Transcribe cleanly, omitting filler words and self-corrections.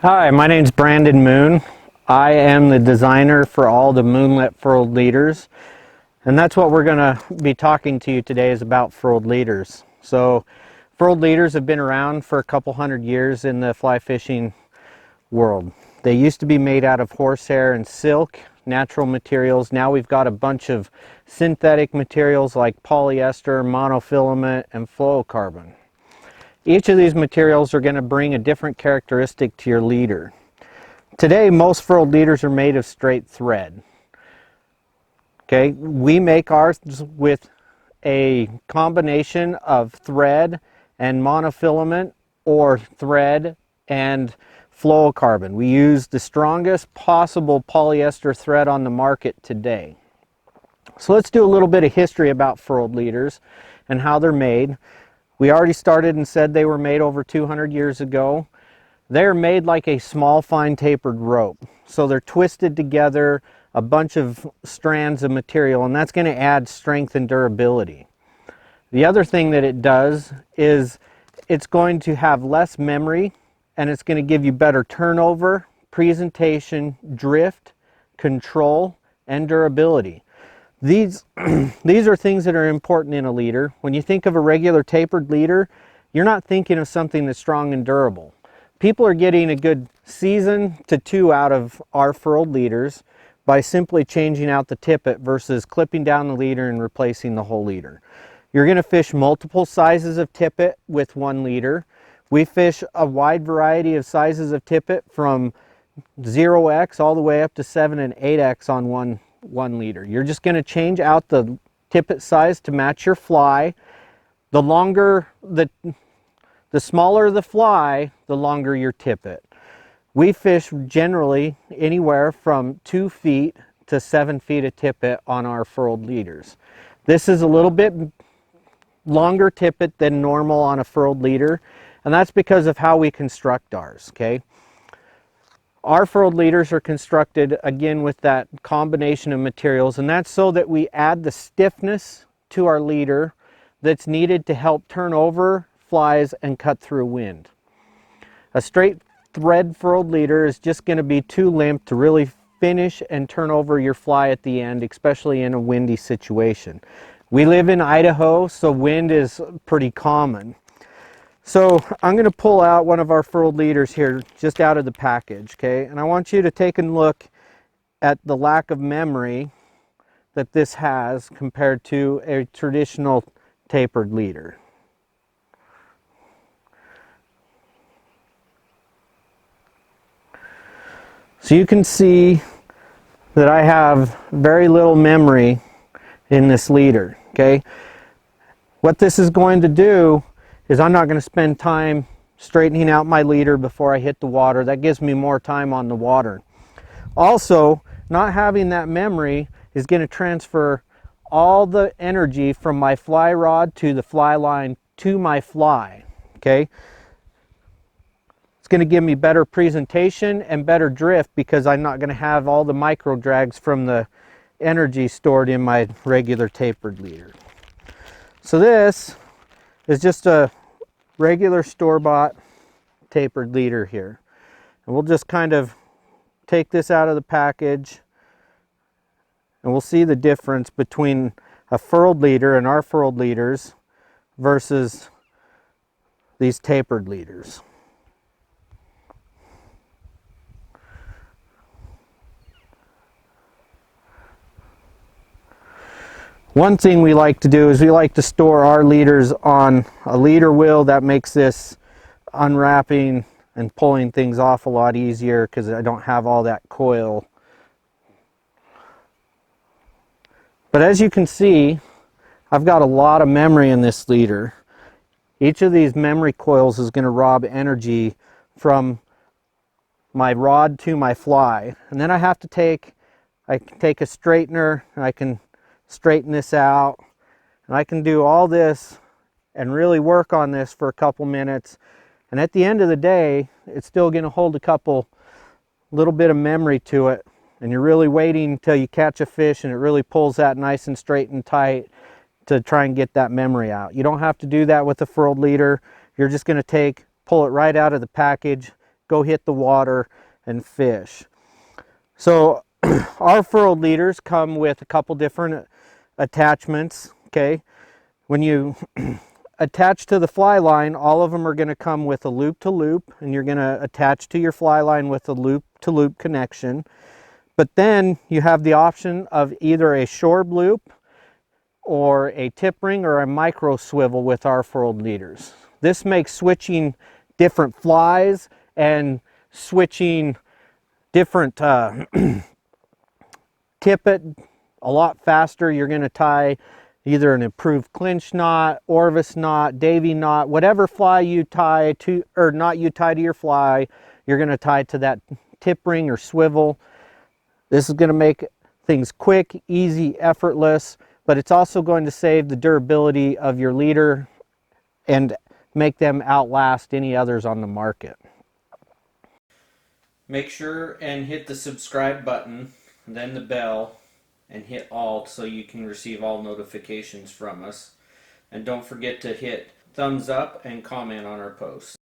Hi, my name's Brandon Moon. I am the designer for all the Moonlit furled leaders, and that's what we're going to be talking to you today is about furled leaders. So furled leaders have been around for a couple hundred years in the fly fishing world. They used to be made out of horsehair and silk, natural materials. Now we've got a bunch of synthetic materials like polyester, monofilament, and fluorocarbon. Each of these materials are going to bring a different characteristic to your leader. Today, most furled leaders are made of straight thread. Okay, we make ours with a combination of thread and monofilament or thread and fluorocarbon. We use the strongest possible polyester thread on the market today. So let's do a little bit of history about furled leaders and how they're made. We already started and said they were made over 200 years ago. They're made like a small, fine tapered rope. So they're twisted together, a bunch of strands of material, and that's going to add strength and durability. The other thing that it does is it's going to have less memory, and it's going to give you better turnover, presentation, drift, control, and durability. These are things that are important in a leader. When you think of a regular tapered leader, you're not thinking of something that's strong and durable. People are getting a good season to 2 out of our furled leaders by simply changing out the tippet versus clipping down the leader and replacing the whole leader. You're going to fish multiple sizes of tippet with one leader. We fish a wide variety of sizes of tippet from 0x all the way up to 7 and 8x on one leader. You're just going to change out the tippet size to match your fly. The smaller the fly, the longer your tippet. We fish generally anywhere from 2 feet to 7 feet of tippet on our furled leaders. This is a little bit longer tippet than normal on a furled leader, and that's because of how we construct ours, okay? Our furled leaders are constructed again with that combination of materials, and that's so that we add the stiffness to our leader that's needed to help turn over flies and cut through wind. A straight thread furled leader is just going to be too limp to really finish and turn over your fly at the end, especially in a windy situation. We live in Idaho, so wind is pretty common. So I'm going to pull out one of our furled leaders here just out of the package, okay? And I want you to take a look at the lack of memory that this has compared to a traditional tapered leader. So you can see that I have very little memory in this leader, okay? What this is going to do is I'm not going to spend time straightening out my leader before I hit the water. That gives me more time on the water. Also, not having that memory is going to transfer all the energy from my fly rod to the fly line to my fly, okay? It's going to give me better presentation and better drift because I'm not going to have all the micro drags from the energy stored in my regular tapered leader. So this is just a regular store-bought tapered leader here, and we'll just kind of take this out of the package and we'll see the difference between a furled leader and our furled leaders versus these tapered leaders. One thing we like to do is we like to store our leaders on a leader wheel. That makes this unwrapping and pulling things off a lot easier because I don't have all that coil. But as you can see, I've got a lot of memory in this leader. Each of these memory coils is going to rob energy from my rod to my fly. And then I can take a straightener and I can straighten this out, and I can do all this and really work on this for a couple minutes, and at the end of the day it's still going to hold a little bit of memory to it, and you're really waiting until you catch a fish and it really pulls that nice and straight and tight to try and get that memory out. You don't have to do that with a furled leader. You're just going to pull it right out of the package, go hit the water and fish. So our furled leaders come with a couple different attachments. Okay, when you attach to the fly line, all of them are going to come with a loop to loop, and you're going to attach to your fly line with a loop to loop connection. But then you have the option of either a shorb loop or a tip ring or a micro swivel with our furled leaders. This makes switching different flies and switching different tippet a lot faster. You're going to tie either an improved clinch knot, Orvis knot, Davy knot, whatever fly you tie to, or knot you tie to your fly, you're going to tie to that tip ring or swivel. This is going to make things quick, easy, effortless, but it's also going to save the durability of your leader and make them outlast any others on the market. Make sure and hit the subscribe button, then the bell, and hit Alt so you can receive all notifications from us. And don't forget to hit thumbs up and comment on our posts.